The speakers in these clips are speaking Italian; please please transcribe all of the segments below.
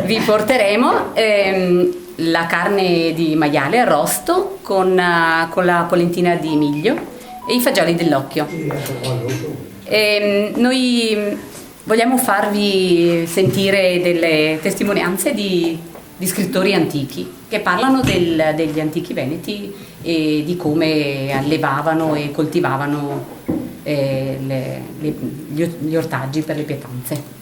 vi porteremo la carne di maiale arrosto con la polentina di miglio e i fagioli dell'occhio. Noi vogliamo farvi sentire delle testimonianze di scrittori antichi che parlano degli antichi veneti e di come allevavano e coltivavano gli ortaggi per le pietanze.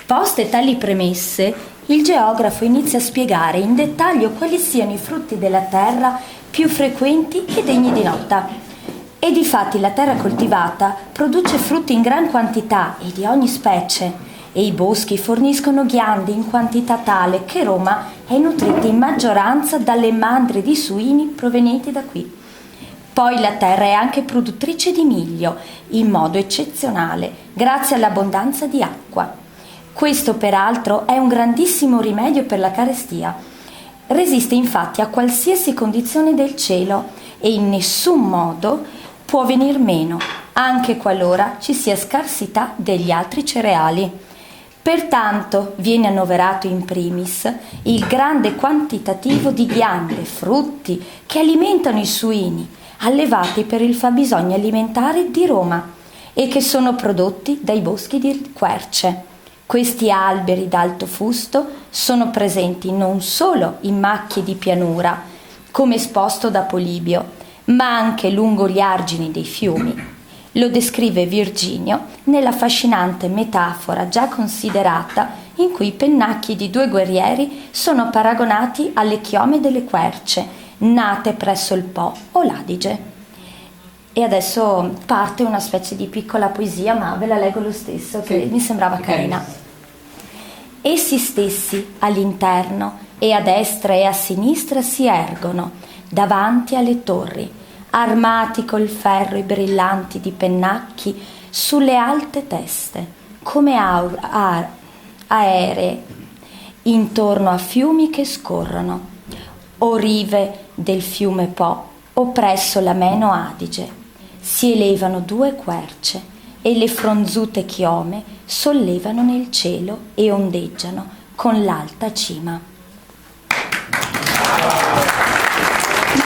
Poste tali premesse, il geografo inizia a spiegare in dettaglio quali siano i frutti della terra più frequenti e degni di nota. E difatti la terra coltivata produce frutti in gran quantità e di ogni specie, e i boschi forniscono ghiande in quantità tale che Roma è nutrita in maggioranza dalle mandrie di suini provenienti da qui. Poi la terra è anche produttrice di miglio, in modo eccezionale, grazie all'abbondanza di acqua. Questo peraltro è un grandissimo rimedio per la carestia. Resiste infatti a qualsiasi condizione del cielo e in nessun modo può venir meno, anche qualora ci sia scarsità degli altri cereali. Pertanto viene annoverato in primis il grande quantitativo di ghiande, frutti che alimentano i suini, allevati per il fabbisogno alimentare di Roma e che sono prodotti dai boschi di querce. Questi alberi d'alto fusto sono presenti non solo in macchie di pianura, come esposto da Polibio, ma anche lungo gli argini dei fiumi. Lo descrive Virginio nella affascinante metafora già considerata in cui i pennacchi di due guerrieri sono paragonati alle chiome delle querce, nate presso il Po o l'Adige. E adesso parte una specie di piccola poesia, ma ve la leggo lo stesso, che mi sembrava carina. Essi stessi all'interno e a destra e a sinistra si ergono davanti alle torri, armati col ferro e brillanti di pennacchi sulle alte teste, come aeree, intorno a fiumi che scorrono, o rive del fiume Po o presso l'ameno Adige. Si elevano due querce e le fronzute chiome sollevano nel cielo e ondeggiano con l'alta cima.